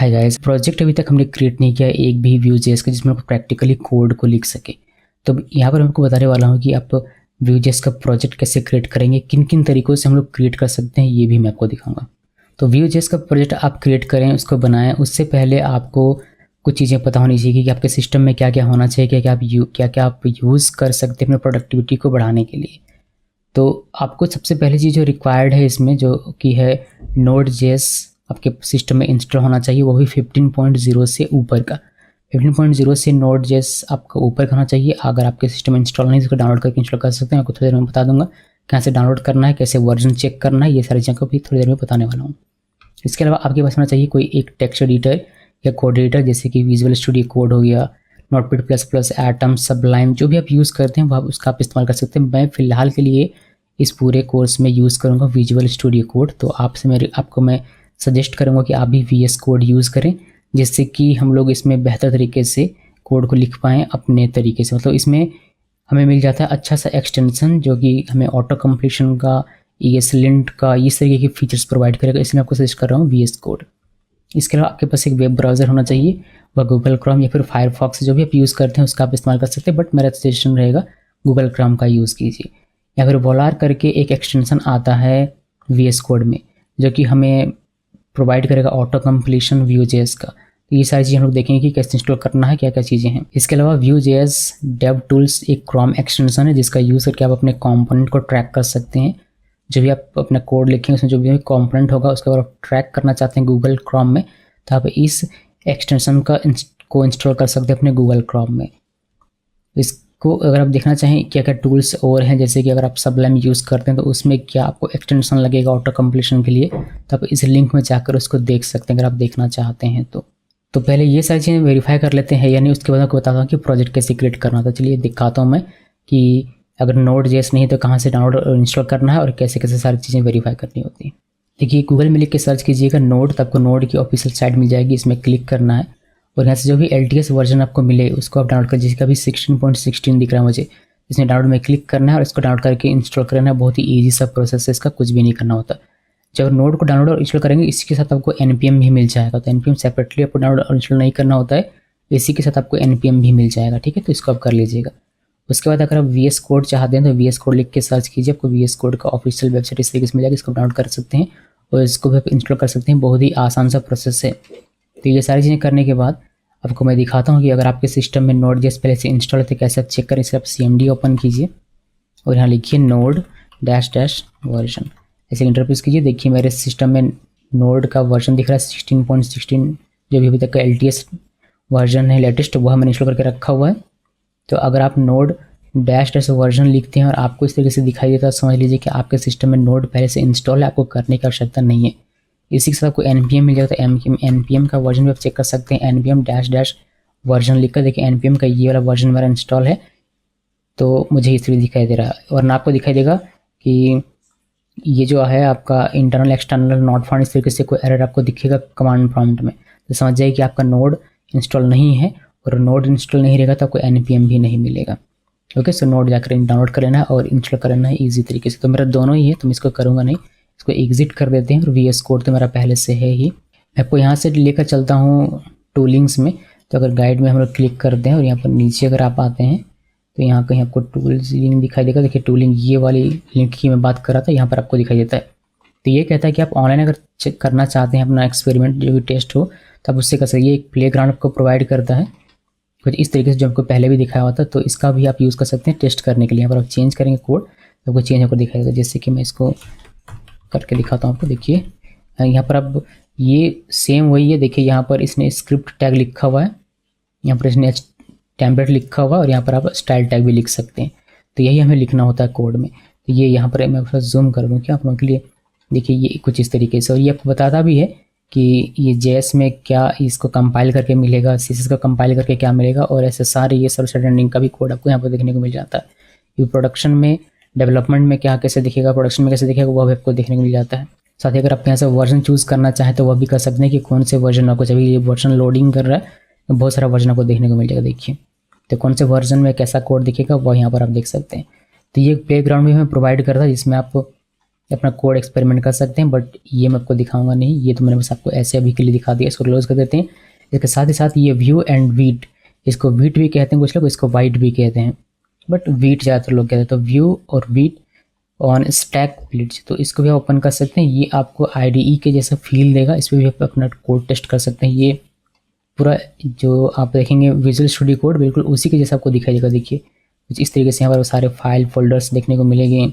Hi guys, project अभी तक हमने क्रिएट नहीं किया एक भी Vue.js का जिसमें आप प्रैक्टिकली कोड को लिख सके। तो यहाँ पर मैं आपको बताने वाला हूँ कि आप Vue.js का प्रोजेक्ट कैसे क्रिएट करेंगे, किन किन तरीक़ों से हम लोग क्रिएट कर सकते हैं, ये भी मैं आपको दिखाऊंगा। तो Vue.js का प्रोजेक्ट आप क्रिएट करें, उसको बनाएं, उससे पहले आपको कुछ चीज़ें पता होनी चाहिए कि आपके सिस्टम में क्या क्या होना चाहिए, क्या क्या आप यूज़ कर सकते हैं अपने प्रोडक्टिविटी को बढ़ाने के लिए। तो आपको सबसे पहले चीज़ जो रिक्वायर्ड है इसमें, जो कि है Node.js आपके सिस्टम में इंस्टॉल होना चाहिए, वो भी 15.0 से ऊपर का। 15.0 से Node.js आपका ऊपर का होना चाहिए। अगर आपके सिस्टम में इंस्टॉल नहीं है, इसको डाउनलोड करके इंस्टॉल कर सकते हैं। आपको थोड़ी देर में बता दूंगा कहाँ से डाउनलोड करना है, कैसे वर्जन चेक करना है, ये सारी चीज़ों को भी थोड़ी देर में बताने वाला हूँ। इसके अलावा आपके पास होना चाहिए कोई एक टेक्स्ट एडिटर या कोड एडिटर, जैसे कि विजुअल स्टूडियो कोड हो गया, Notepad++, एटम, सबलाइम, जो भी आप यूज़ करते हैं वो आप उसका आप इस्तेमाल कर सकते हैं। मैं फ़िलहाल के लिए इस पूरे कोर्स में यूज़ करूँगा विजुअल स्टूडियो कोड। तो आपको मैं सजेस्ट करूँगा कि आप भी VS कोड यूज़ करें, जिससे कि हम लोग इसमें बेहतर तरीके से कोड को लिख पाएँ अपने तरीके से। मतलब इसमें हमें मिल जाता है अच्छा सा एक्सटेंशन, जो कि हमें ऑटो कंप्लीशन का, ESLint का, इस तरीके के फीचर्स प्रोवाइड करेगा। इसलिए मैं आपको सजेस्ट कर रहा हूँ VS कोड। इसके अलावा आपके पास एक वेब ब्राउज़र होना चाहिए, वह गूगल क्रोम या फिर फायरफॉक्स, जो भी आप यूज़ करते हैं उसका आप इस्तेमाल कर सकते हैं, बट मेरा सजेशन रहेगा गूगल क्रोम का यूज़ कीजिए। या फिर वोलार करके एक एक्सटेंशन आता है VS कोड में, जो कि हमें प्रोवाइड करेगा ऑटो कंप्लीशन Vue.js का। तो ये सारी चीज़ें हम लोग देखेंगे कि कैसे इंस्टॉल करना है, क्या क्या चीज़ें हैं। इसके अलावा Vue.js DevTools एक क्रोम एक्सटेंशन है, जिसका यूज़ करके आप अपने कंपोनेंट को ट्रैक कर सकते हैं। जो भी आप अपना कोड लिखेंगे उसमें जो भी कंपोनेंट होगा उसको अगर आप ट्रैक करना चाहते हैं गूगल क्रोम में, तो आप इस एक्सटेंशन को इंस्टॉल कर सकते हैं अपने गूगल क्रोम में। इसको अगर आप देखना चाहें क्या क्या टूल्स और हैं, जैसे कि अगर आप सबलाइम यूज़ करते हैं तो उसमें क्या आपको एक्सटेंशन लगेगा ऑटो कंप्लीशन के लिए, तो आप इस लिंक में जाकर उसको देख सकते हैं अगर आप देखना चाहते हैं तो पहले ये सारी चीज़ें वेरीफाई कर लेते हैं या नहीं, उसके बाद आपको बताता हूँ कि प्रोजेक्ट कैसे क्रिएट करना था। चलिए दिखाता हूँ मैं कि अगर Node.js नहीं है तो कहाँ से डाउनलोड और इंस्टॉल करना है और कैसे कैसे सारी चीज़ें वेरीफाई करनी होती हैं। देखिए, गूगल में लिख के सर्च कीजिएगा नोड, तो आपको नोड की ऑफिशियल साइट मिल जाएगी। इसमें क्लिक करना है और यहाँ से जो भी LTS वर्जन आपको मिले उसको आप डाउनलोड कर, जिसका भी 16.16 दिख रहा है मुझे, इसमें डाउनलोड में क्लिक करना है और इसको डाउनलोड करके इंस्टॉल करना है। बहुत ही ईजी सा प्रोसेस है, इसका कुछ भी नहीं करना होता। जब नोड को डाउनलोड और इंस्टॉल करेंगे, इसके साथ आपको NPM भी मिल जाएगा। तो NPM सेपरेटली आपको डाउनलोड और इंस्टॉल नहीं करना होता है, इसी के साथ आपको NPM भी मिल जाएगा। ठीक है, तो इसको आप कर लीजिएगा। उसके बाद अगर आप VS कोड चाहते हैं तो VS कोड लिख के सर्च कीजिए, आपको VS कोड का ऑफिशियल वेबसाइट इस तरीके से मिल जाएगा। इसको डाउनलोड कर सकते हैं और इसको भी आप इंस्टॉल कर सकते हैं। बहुत ही आसान सा प्रोसेस है। तो ये सारी चीज़ें करने के बाद आपको मैं दिखाता हूँ कि अगर आपके सिस्टम में Node.js पहले से इंस्टॉल है तो कैसे आप चेक करें। इससे आप CMD ओपन कीजिए और यहाँ लिखिए node वर्जन, ऐसे इंटरप्रेस कीजिए। देखिए मेरे सिस्टम में नोड का वर्जन दिख रहा है 16.16, जो भी अभी तक का LTS वर्जन है लेटेस्ट, वह मैंने इंस्टॉल करके रखा हुआ है। तो अगर आप node वर्जन लिखते हैं और आपको इस तरीके से दिखाई देता है, समझ लीजिए कि आपके सिस्टम में नोड पहले से इंस्टॉल है, आपको करने की आवश्यकता नहीं है। इसी के साथ आपको NPM मिल जाता है। NPM का वर्जन भी आप चेक कर सकते हैं। NPM - वर्जन लिखकर देखिए NPM का ये वाला वर्जन मेरा इंस्टॉल है, तो मुझे इस तरीके दिखाई दे रहा है। और ना आपको दिखाई देगा कि ये जो है आपका इंटरनल एक्सटर्नल नॉट फाउंड, इस तरीके से कोई एरर आपको दिखेगा कमांड प्रॉम्प्ट में। तो समझ जाइए कि आपका नोड इंस्टॉल नहीं है, और नोड इंस्टॉल नहीं रहेगा तो आपको NPM भी नहीं मिलेगा। ओके, सो नोड जाकर डाउनलोड कर लेना है और इंस्टॉल कर लेना है ईजी तरीके से। तो मेरा दोनों ही है, तो मैं इसको करूँगा नहीं, इसको एग्जिट कर देते हैं। और VS कोड तो मेरा पहले से है ही। मैं आपको यहाँ से लेकर चलता हूँ टूलिंग्स में। तो अगर गाइड में हम लोग क्लिक करते हैं और यहाँ पर नीचे अगर आप आते हैं तो यहाँ कहीं आपको टूल्स लिंक दिखाई देगा। देखिए टूलिंग, ये वाली लिंक की मैं बात कर रहा था, यहाँ पर आपको दिखाई देता है। तो ये कहता है कि आप ऑनलाइन अगर चेक करना चाहते हैं अपना एक्सपेरिमेंट जो भी टेस्ट हो, तो आप उससे कर सकते हैं। ये एक प्लेग्राउंड आपको प्रोवाइड करता है कुछ इस तरीके से, जो आपको पहले भी दिखाया हुआ था। तो इसका भी आप यूज़ कर सकते हैं टेस्ट करने के लिए। यहाँ पर आप चेंज करेंगे कोड तो आपको चेंज होकर दिखाई देगा। जैसे कि मैं इसको करके दिखाता हूँ आपको। देखिए यहाँ पर अब ये सेम वही है। देखिए यहाँ पर इसने स्क्रिप्ट टैग लिखा हुआ है, यहाँ पर इसने टेम्पलेट लिखा हुआ है, और यहाँ पर आप स्टाइल टैग भी लिख सकते हैं। तो यही हमें लिखना होता है कोड में। तो ये यहाँ पर मैं जूम कर दूँ क्या आप लोगों के लिए। देखिए ये कुछ इस तरीके से, और ये आपको बताता भी है कि ये JS में क्या इसको कंपाइल करके मिलेगा, CSS को कंपाइल करके क्या मिलेगा, और ऐसे सारे ये सर्वर साइड रेंडरिंग का भी कोड आपको यहाँ पर देखने को मिल जाता है। ये प्रोडक्शन में, डेवलपमेंट में क्या कैसे दिखेगा, प्रोडक्शन में कैसे दिखेगा, वह भी आपको देखने को मिल जाता है। साथ ही अगर आप यहाँ से वर्जन चूज़ करना चाहें तो वह भी कर सकते हैं कि कौन से वर्जन आपको चाहिए। ये वर्जन लोडिंग कर रहा है तो बहुत सारा वर्जन आपको देखने को मिल जाएगा। देखिए तो कौन से वर्जन में कैसा कोड दिखेगा वह यहाँ पर आप देख सकते हैं। तो ये प्लेग्राउंड भी हमें प्रोवाइड करता है, जिसमें आप अपना कोड एक्सपेरिमेंट कर सकते हैं, बट ये मैं आपको दिखाऊंगा नहीं, ये तो मैंने बस आपको ऐसे अभी के लिए दिखा दिया। इसको क्लोज कर देते हैं। इसके साथ ही साथ ये व्यू एंड वीट, इसको वीट भी कहते हैं कुछ लोग, इसको वाइट भी कहते हैं, बट वीट ज़्यादातर लोग कहते हैं। तो व्यू और वीट ऑन स्टैक प्लेट्स, तो इसको भी आप ओपन कर सकते हैं। ये आपको IDE के जैसा फील देगा, इस पर भी आप अपना कोड टेस्ट कर सकते हैं। ये पूरा जो आप देखेंगे विजुअल स्टूडियो कोड बिल्कुल उसी के जैसा आपको दिखाई देगा। देखिए कुछ इस तरीके से यहाँ पर सारे फाइल फोल्डर्स देखने को मिलेंगे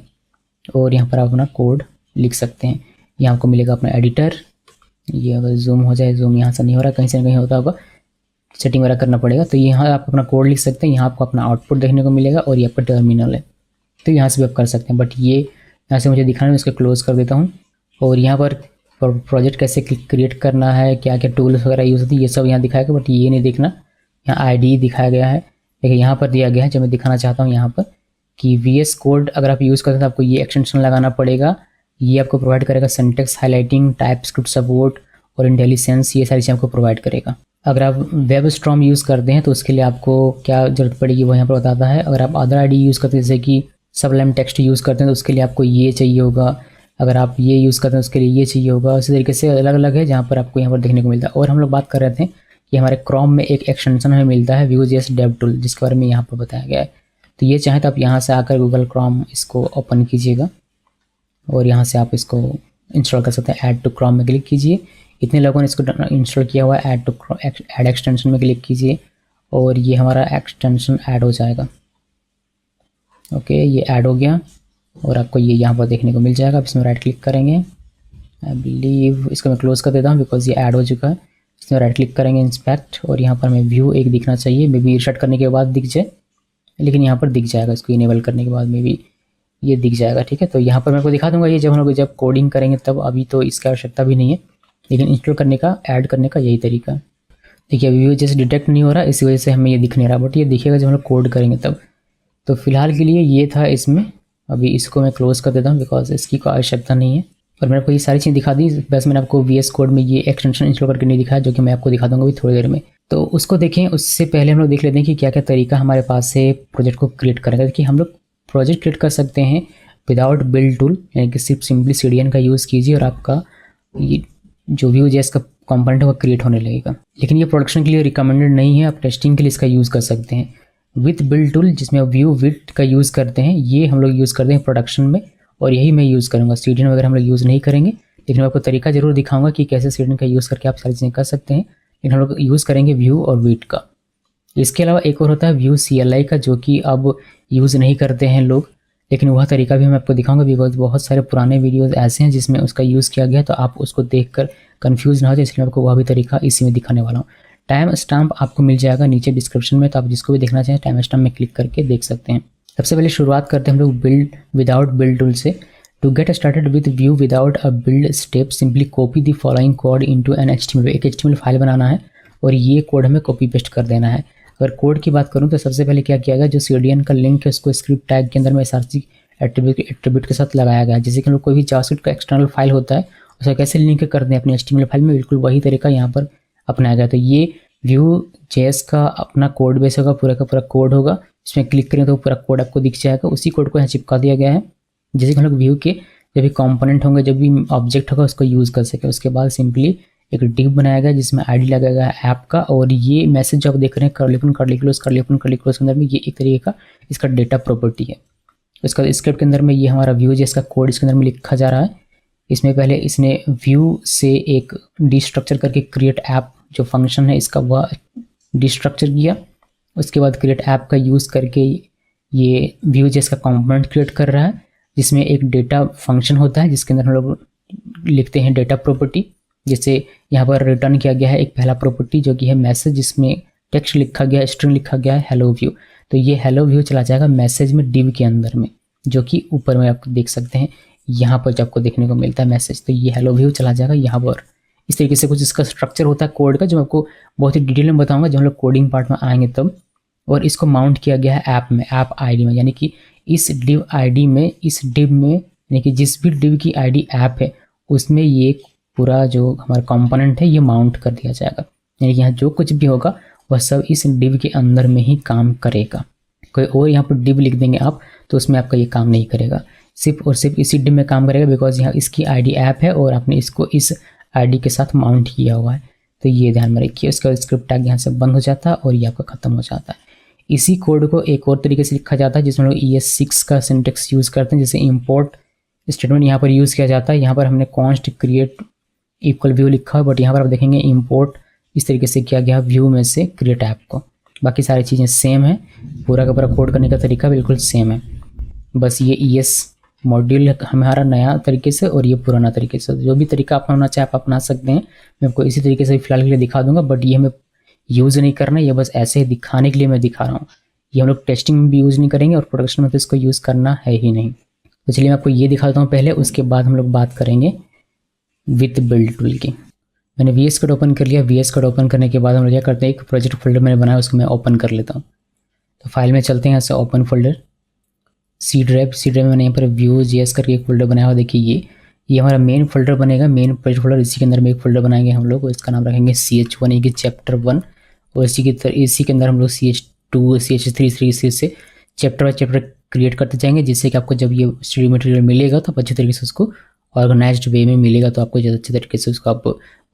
और यहाँ पर आप अपना कोड लिख सकते हैं। यहाँ आपको मिलेगा अपना एडिटर। ये अगर जूम हो जाए, जूम यहाँ से नहीं हो रहा, कहीं से कहीं होता होगा, सेटिंग वगैरह करना पड़ेगा। तो यहाँ आप अपना कोड लिख सकते हैं। यहाँ आपको अपना आउटपुट देखने को मिलेगा और ये आपका टर्मिनल है, तो यहाँ से भी आप कर सकते हैं। बट ये यहाँ से मुझे दिखाना है, इसको क्लोज कर देता हूँ। और यहाँ पर प्रोजेक्ट कैसे क्रिएट करना है, क्या क्या टूल्स वगैरह यूज़ होती है, ये सब यहाँ दिखाएगा, बट ये नहीं देखना। यहाँ IDE दिखाया गया है, लेकिन यहाँ पर दिया गया है जो मैं दिखाना चाहता हूँ यहाँ पर कि VS कोड अगर आप यूज़ करते हैं तो आपको ये एक्सटेंशन लगाना पड़ेगा। ये आपको प्रोवाइड करेगा सिंटैक्स हाईलाइटिंग, टाइपस्क्रिप्ट सपोर्ट और इंटेलिजेंस, ये सारी चीज़ें आपको प्रोवाइड करेगा। अगर आप वेब स्टॉर्म यूज़ करते हैं तो उसके लिए आपको क्या ज़रूरत पड़ेगी वो यहाँ पर बताता है। अगर आप अदर IDE यूज़ करते हैं जैसे कि सबलाइम टेक्स्ट यूज़ करते हैं तो उसके लिए आपको ये चाहिए होगा। अगर आप ये यूज़ करते हैं उसके लिए ये चाहिए होगा। उसी तरीके से अलग अलग है जहाँ पर आपको यहाँ पर देखने को मिलता है। और हम लोग बात कर रहे थे कि हमारे क्रोम में एक एक्सटेंशन हमें मिलता है Vue.js डेव टूल, जिसके बारे में यहाँ पर बताया गया है। तो ये चाहे तो आप यहाँ से आकर गूगल क्रोम इसको ओपन कीजिएगा और यहाँ से आप इसको इंस्टॉल कर सकते हैं। ऐड टू क्रोम में क्लिक कीजिए। इतने लोगों ने इसको इंस्टॉल किया हुआ है। ऐड एक्सटेंशन में क्लिक कीजिए और ये हमारा एक्सटेंशन ऐड हो जाएगा। ओके, ये ऐड हो गया और आपको ये यहाँ पर देखने को मिल जाएगा। आप इसमें राइट क्लिक करेंगे। आई बिलीव इसको मैं क्लोज कर देता हूँ बिकॉज ये ऐड हो चुका है। इसमें राइट क्लिक करेंगे इंस्पेक्ट और यहाँ पर हमें व्यू एक दिखना चाहिए। मे बी रिसेट करने के बाद दिख जाए, लेकिन यहाँ पर दिख जाएगा। इसको इनेबल करने के बाद मे बी ये दिख जाएगा। ठीक है, तो यहाँ पर मैं आपको दिखा दूंगा ये जब हम लोग जब कोडिंग करेंगे तब। अभी तो इसकी आवश्यकता भी नहीं है, लेकिन इंस्टॉल करने का, ऐड करने का यही तरीका है। देखिए Vue.js डिटेक्ट नहीं हो रहा, इसी वजह से हमें ये दिख नहीं रहा, बट ये दिखेगा जब हम लोग कोड करेंगे तब। तो फिलहाल के लिए ये था इसमें। अभी इसको मैं क्लोज कर देता हूँ बिकॉज इसकी कोई आवश्यकता नहीं है। और मैंने आपको ये सारी चीज़ दिखा दी, बस मैंने आपको VS कोड में ये एक्सटेंशन इंस्टॉल करके नहीं दिखाया, जो कि मैं आपको दिखा दूंगा अभी थोड़ी देर में। तो उसको देखें, उससे पहले हम लोग देख लेते हैं कि क्या क्या तरीका हमारे पास से प्रोजेक्ट को क्रिएट करेंगे। देखिए हम लोग प्रोजेक्ट क्रिएट कर सकते हैं विदाउट बिल्ड टूल, यानी कि सिर्फ सिंपली CDN का यूज़ कीजिए और आपका ये जो Vue.js का कंपोनेंट है वो क्रिएट होने लगेगा। लेकिन ये प्रोडक्शन के लिए रिकमेंडेड नहीं है, आप टेस्टिंग के लिए इसका यूज़ कर सकते हैं। विथ बिल्ड टूल जिसमें व्यू विथ का यूज़ करते हैं, ये हम लोग यूज़ करते हैं प्रोडक्शन में, और यही मैं यूज़ करूँगा। CDN वगैरह हम लोग यूज़ नहीं करेंगे, लेकिन मैं आपको तरीका जरूर दिखाऊंगा कि कैसे CDN का यूज़ करके आप सारी चीज़ें कर सकते हैं। लेकिन हम लोग यूज़ करेंगे व्यू और विथ का। इसके अलावा एक और होता है व्यू CLI का, जो कि अब यूज़ नहीं करते हैं लोग, लेकिन वह तरीका भी मैं आपको दिखाऊंगा बिकॉज बहुत सारे पुराने वीडियोस ऐसे हैं जिसमें उसका यूज़ किया गया, तो आप उसको देखकर कंफ्यूज ना हो जाए, इसलिए मैं आपको वह भी तरीका इसी में दिखाने वाला हूँ। टाइम स्टैम्प आपको मिल जाएगा नीचे डिस्क्रिप्शन में, तो आप जिसको भी देखना चाहें टाइम स्टैम्प में क्लिक करके देख सकते हैं। सबसे पहले शुरुआत करते हैं हम लोग बिल्ड विदाउट बिल्ड टूल से। To get started with Vue without a build step, simply copy the following code into an HTML। एक HTML फाइल बनाना है और ये कोड हमें कॉपी पेस्ट कर देना है। अगर कोड की बात करूँ तो सबसे पहले क्या किया गया, जो CDN का लिंक है उसको स्क्रिप्ट टैग के अंदर में src एट्रीब्यूट के साथ लगाया गया है। जैसे कि हम लोग कोई भी जावास्क्रिप्ट का एक्सटर्नल फाइल होता है उसे कैसे लिंक कर दें अपनी HTML फाइल में, बिल्कुल वही तरीका यहाँ पर अपनाया गया। तो ये Vue.js का अपना कोड बेस होगा, पूरा का पूरा कोड होगा। इसमें क्लिक करें तो पूरा कोड आपको दिख जाएगा। उसी कोड को यहाँ चिपका दिया गया है, जैसे कि हम लोग व्यू के जब भी कंपोनेंट होंगे, जब भी ऑब्जेक्ट होगा उसको यूज़ कर सके। उसके बाद सिंपली एक डिव बनाया गया जिसमें ID लगाया है ऐप का, और ये मैसेज जो आप देख रहे हैं कर्ली क्लोज के अंदर में, ये एक तरीके का इसका डेटा प्रॉपर्टी है। इसका स्क्रिप्ट के अंदर में ये हमारा Vue.js का कोड इसके अंदर में लिखा जा रहा है। इसमें पहले इसने व्यू से एक डिस्ट्रक्चर करके क्रिएट ऐप जो फंक्शन है इसका वह डिस्ट्रक्चर किया। उसके बाद क्रिएट ऐप का यूज़ करके ये Vue.js का कंपोनेंट क्रिएट कर रहा है, जिसमें एक डेटा फंक्शन होता है जिसके अंदर हम लोग लिखते हैं डेटा प्रॉपर्टी। जैसे यहाँ पर रिटर्न किया गया है एक पहला प्रॉपर्टी जो कि है मैसेज, जिसमें टेक्स्ट लिखा गया है, स्ट्रिंग लिखा गया है हेलो व्यू। तो ये हेलो व्यू चला जाएगा मैसेज में डिव के अंदर में, जो कि ऊपर में आप देख सकते हैं यहाँ पर जब आपको देखने को मिलता है मैसेज, तो ये हेलो व्यू चला जाएगा यहाँ पर। इस तरीके से कुछ इसका स्ट्रक्चर होता है कोड का, जो मैं आपको बहुत ही डिटेल में बताऊंगा जब हम लोग कोडिंग पार्ट में आएंगे तब। और इसको माउंट किया गया है ऐप में, ऐप ID में, यानी कि इस डिव ID में, इस डिव में, यानी कि जिस भी डिव की ID ऐप है उसमें ये पूरा जो हमारा कंपोनेंट है ये माउंट कर दिया जाएगा। यानी कि यहाँ जो कुछ भी होगा वह सब इस डिव के अंदर में ही काम करेगा। कोई और यहाँ पर डिव लिख देंगे आप तो उसमें आपका ये काम नहीं करेगा। सिर्फ और सिर्फ इसी डिम में काम करेगा, बिकॉज यहाँ इसकी आईडी ऐप है और आपने इसको इस आईडी के साथ माउंट किया हुआ है। तो ये ध्यान में रखिए। उसका स्क्रिप्ट टैग यहाँ से बंद हो जाता है और ये आपका ख़त्म हो जाता है। इसी कोड को एक और तरीके से लिखा जाता है जिसमें लोग ES6 का सिंटेक्स यूज़ करते हैं, जैसे इंपोर्ट स्टेटमेंट यहाँ पर यूज़ किया जाता है। यहाँ पर हमने कॉन्स्ट क्रिएट इक्वल व्यू लिखा है, बट यहाँ पर आप देखेंगे इंपोर्ट इस तरीके से किया गया व्यू में से क्रिएट ऐप को। बाकी सारी चीज़ें सेम है, पूरा का पूरा कोड करने का तरीका बिल्कुल सेम है, बस ये ES मॉड्यूल हमारा नया तरीके से और ये पुराना तरीके से। जो भी तरीका अपनाना चाहे आप अपना सकते हैं। मैं आपको इसी तरीके से फिलहाल के लिए दिखा दूंगा, बट ये हमें यूज़ नहीं करना, ये बस ऐसे ही दिखाने के लिए मैं दिखा रहा हूँ। ये हम लोग टेस्टिंग में भी यूज़ नहीं करेंगे और प्रोडक्शन में तो इसको यूज़ करना है ही नहीं। तो चलिए मैं आपको ये दिखाता हूँ पहले, उसके बाद हम लोग बात करेंगे विथ बिल्ड टूल की। मैंने VS कोड ओपन कर लिया। VS कोड ओपन करने के बाद हम लोग क्या करते हैं, एक प्रोजेक्ट फोल्डर मैंने बनाया उसको मैं ओपन कर लेता हूँ। तो फाइल में चलते हैं, यहाँ से ओपन फोल्डर, सी ड्राइव में मैंने यहाँ पर Vue.js करके एक फोल्डर बनाया हुआ। देखिए ये हमारा मेन फोल्डर बनेगा, मेन प्रोजेक्ट फोल्डर। इसी के अंदर में एक फोल्डर बनाएंगे हम लोग, इसका नाम रखेंगे CH1 यानी कि चैप्टर 1। और इसी के अंदर हम लोग CH2 CH3 से चैप्टर बाय चैप्टर क्रिएट करते जाएंगे, जिससे कि आपको जब ये स्टडी मटेरियल मिलेगा तो आप अच्छे तरीके से उसको ऑर्गेनाइज्ड वे में मिलेगा, तो आपको ज़्यादा अच्छे तरीके से उसको आप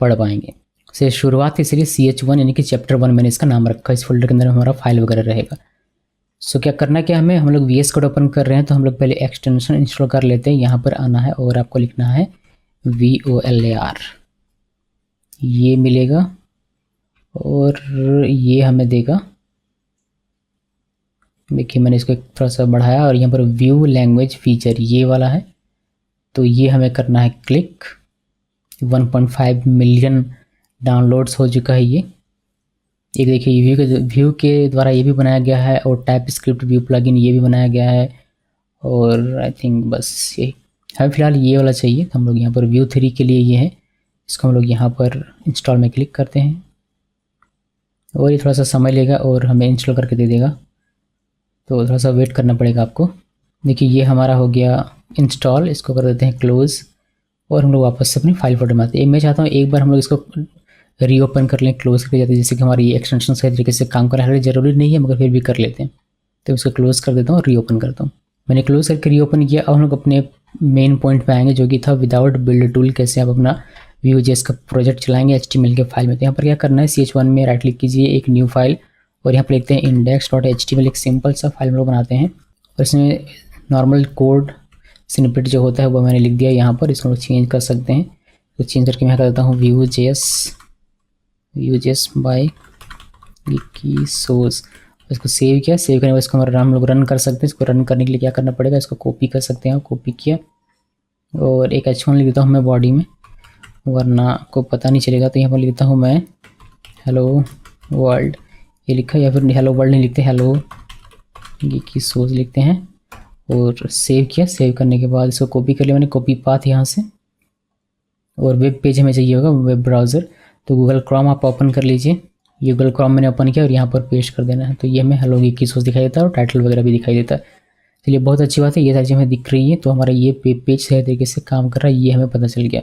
पढ़ पाएंगे। से शुरुआत इसलिए CH1 यानी कि चैप्टर 1 मैंने इसका नाम रखा। इस फोल्डर के अंदर हमारा फाइल वगैरह रहेगा। सो क्या करना क्या हमें, हम लोग VS कोड ओपन कर रहे हैं तो हम लोग पहले एक्सटेंशन इंस्टॉल कर लेते हैं। यहाँ पर आना है और आपको लिखना है VOLAR, ये मिलेगा और ये हमें देगा। देखिए मैंने इसको थोड़ा सा बढ़ाया और यहाँ पर व्यू लैंग्वेज फीचर ये वाला है, तो ये हमें करना है क्लिक। 1.5 मिलियन डाउनलोड्स हो चुका है ये। एक देखिए व्यू के द्वारा ये भी बनाया गया है और टाइप स्क्रिप्ट व्यू प्लगइन ये भी बनाया गया है। और आई थिंक बस ये हमें फ़िलहाल ये वाला चाहिए, तो हम लोग यहाँ पर व्यू 3 के लिए ये है, इसको हम लोग यहाँ पर इंस्टॉल में क्लिक करते हैं और ये थोड़ा सा समय लेगा और हमें इंस्टॉल करके दे देगा, तो थोड़ा सा वेट करना पड़ेगा आपको। देखिए ये हमारा हो गया इंस्टॉल, इसको कर देते हैं क्लोज़ और हम लोग वापस से अपनी फाइल फोल्डर में आते हैं। मैं चाहता हूँ एक बार हम लोग इसको रीओपन कर लें, क्लोज़ करके जाते हैं, जिससे कि हमारी ये एक्सटेंशन सही तरीके से काम कर रहा है। ज़रूरी नहीं है मगर फिर भी कर लेते हैं। तो इसको क्लोज़ कर देता हूँ और रीओपन करता हूँ। मैंने क्लोज़ करके रीओपन किया। अब हम लोग अपने मेन पॉइंट पे आएंगे जो कि था विदाउट बिल्ड टूल कैसे आप अपना Vue.js का प्रोजेक्ट चलाएंगे HTML के फाइल में। तो यहाँ पर क्या करना है, CH1 में राइट क्लिक कीजिए, एक न्यू फाइल, और यहाँ पर लिखते हैं index.html। एक सिंपल सा फाइल हम लोग बनाते हैं और इसमें नॉर्मल कोड स्निपेट जो होता है वो मैंने लिख दिया यहाँ पर। इसको लोग चेंज कर सकते हैं, तो चेंज करके मैं करता हूँ Vue.js बाय की सोर्स। इसको सेव किया। सेव करने के बाद इसको हम लोग रन कर सकते हैं। इसको रन करने के लिए क्या करना पड़ेगा, इसको कॉपी कर सकते हैं। कॉपी किया और एक H1 लिख देता हूँ मैं बॉडी में, वरना आपको पता नहीं चलेगा। तो यहाँ पर लिखता हूँ मैं हेलो वर्ल्ड, ये लिखा, या फिर हेलो वर्ल्ड नहीं लिखते, हेलो की सोर्स लिखते हैं और सेव किया। सेव करने के बाद इसको कॉपी कर लिया मैंने, कॉपी पाथ यहाँ से। और वेब पेज हमें चाहिए होगा, वेब ब्राउज़र, तो गूगल क्रोम आप ओपन कर लीजिए। ये गूगल क्रोम मैंने ओपन किया और यहाँ पर पेस्ट कर देना है। तो ये हमें हेलो की सोर्स दिखाई देता है और टाइटल वगैरह भी दिखाई देता है। चलिए बहुत अच्छी बात है, ये सारी चीज़ हमें दिख रही है। तो हमारा ये पेज सही तरीके से काम कर रहा है, ये हमें पता चल गया।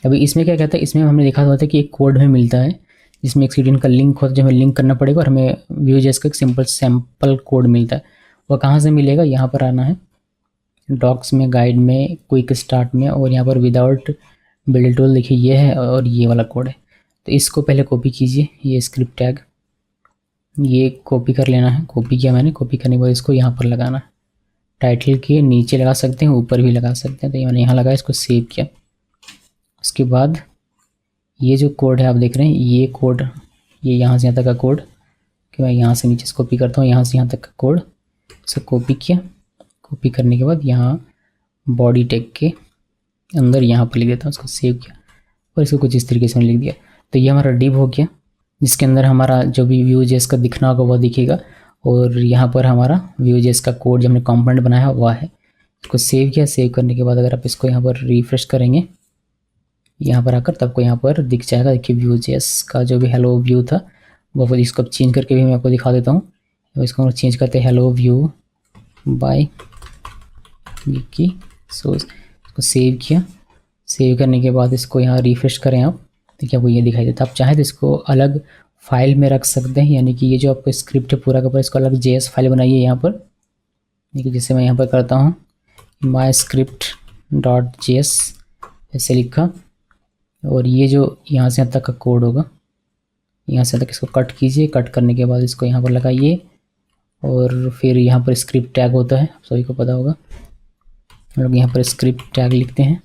अभी इसमें क्या कहता है, इसमें हमने देखा हुआ था कि एक कोड हमें मिलता है जिसमें एक सीडीएन का लिंक होता है, जो हमें लिंक करना पड़ेगा और हमें Vue.js का एक सिंपल सैम्पल कोड मिलता है। वह कहाँ से मिलेगा, यहाँ पर आना है डॉक्स में, गाइड में, क्विक स्टार्ट में, और यहाँ पर विदाउट बिल्ड टूल देखिए ये है और ये वाला कोड है। तो इसको पहले कॉपी कीजिए, ये स्क्रिप्ट टैग ये कॉपी कर लेना है। कॉपी किया मैंने, कॉपी करने के बाद इसको यहाँ पर लगाना है। टाइटल के नीचे लगा सकते हैं, ऊपर भी लगा सकते हैं। तो ये मैंने यहाँ लगाया, इसको सेव किया। उसके बाद ये जो कोड है आप देख रहे हैं, ये कोड, ये यहाँ से यहाँ तक का कोड, कि मैं यहाँ से नीचे से कॉपी करता हूँ, यहाँ से यहाँ तक का कोड, इसको कॉपी किया। कॉपी करने के बाद यहाँ बॉडी टैग के अंदर यहाँ पर लिख देता हूँ, उसको सेव किया और इसको कुछ इस तरीके से मैंने लिख दिया। तो ये हमारा डिव हो गया, जिसके अंदर हमारा जो भी Vue.js का दिखना होगा वह दिखेगा। और यहाँ पर हमारा Vue.js का कोड जो हमने कंपोनेंट बनाया हुआ है, इसको सेव किया। सेव करने के बाद अगर आप इसको यहाँ पर रिफ्रेश करेंगे, यहाँ पर आकर, तब आपको यहाँ पर दिख जाएगा। देखिए Vue.js का जो भी हेलो व्यू था वो, इसको चेंज करके भी मैं आपको दिखा देता हूँ। इसको हम चेंज करते हैं हेलो व्यू बाय की सोर्स। इसको सेव किया। सेव करने के बाद इसको यहाँ रिफ्रेश करें आप, देखिए आपको ये दिखाई देता है। आप चाहें तो इसको अलग फाइल में रख सकते हैं, यानी कि ये जो आपका स्क्रिप्ट है पूरा का पूरा, इसको अलग JS फाइल बनाइए यहाँ पर। देखिए जैसे मैं यहाँ पर करता हूँ, myscript.js ऐसे लिखा, और ये जो यहाँ से यहाँ तक का कोड होगा, यहाँ से तक इसको कट कीजिए। कट करने के बाद इसको यहाँ पर लगाइए, और फिर यहाँ पर स्क्रिप्ट टैग होता है, सभी को पता होगा। हम लोग यहाँ पर स्क्रिप्ट टैग लिखते हैं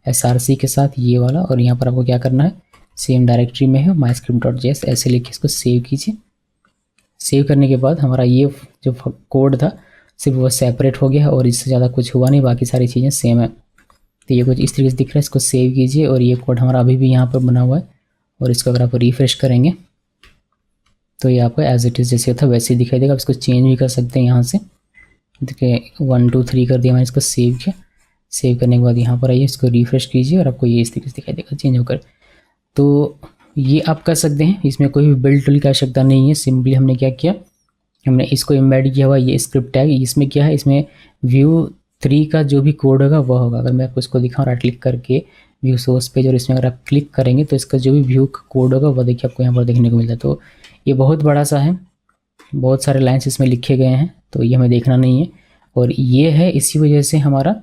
src के साथ, ये वाला। और यहाँ पर आपको क्या करना है, सेम डायरेक्टरी में है myscript.js ऐसे लिख के इसको सेव कीजिए। सेव करने के बाद हमारा ये जो कोड था सिर्फ वो सेपरेट हो गया है, और इससे ज़्यादा कुछ हुआ नहीं, बाकी सारी चीज़ें सेम है। तो ये कुछ इस तरीके से दिख रहा है, इसको सेव कीजिए। और ये कोड हमारा अभी भी यहाँ पर बना हुआ है, और इसको अगर आप रिफ्रेश करेंगे तो ये आपको एज इट इज़ जैसे था वैसे ही दिखाई देगा। आप इसको चेंज भी कर सकते हैं यहाँ से। देखिए 1 2 3 कर दिया मैंने, इसको सेव किया। सेव करने के बाद यहाँ पर आइए, इसको रिफ्रेश कीजिए, और आपको ये इस तरीके से दिखाई देगा चेंज होकर। तो ये आप कर सकते हैं, इसमें कोई भी बिल्ड टूल की आवश्यकता नहीं है। सिंपली हमने क्या किया, हमने इसको एम्बेड किया हुआ ये स्क्रिप्ट टैग। इसमें क्या है, इसमें Vue3 का जो भी कोड होगा वह होगा। अगर मैं आपको इसको दिखाऊँ राइट क्लिक करके व्यू सोर्स पेज, और इसमें अगर आप क्लिक करेंगे तो इसका जो भी व्यू का कोड होगा वह देखिए आपको यहाँ पर देखने को मिलता है। तो ये बहुत बड़ा सा है, बहुत सारे लाइन्स इसमें लिखे गए हैं, तो ये हमें देखना नहीं है। और ये है, इसी वजह से हमारा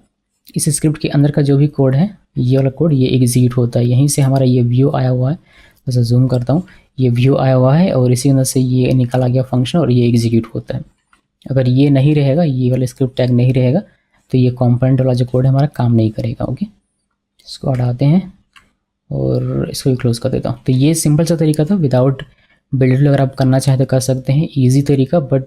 इस स्क्रिप्ट के अंदर का जो भी कोड है, ये वाला कोड ये एग्जीक्यूट होता है। यहीं से हमारा ये व्यू आया हुआ है, जैसे जूम करता हूँ, ये व्यू आया हुआ है, और इसी अंदर से ये निकाला गया फंक्शन, और ये एग्जीक्यूट होता है। अगर ये नहीं रहेगा, ये वाला स्क्रिप्ट टैग नहीं रहेगा, तो ये कंपोनेंट वाला जो कोड है हमारा काम नहीं करेगा। ओके, इसको हटाते हैं और इसको भी क्लोज कर देता हूँ। तो ये सिंपल सा तरीका था, विदाउट बिल्ड टूल अगर आप करना चाहें तो कर सकते हैं। ईजी तरीका, बट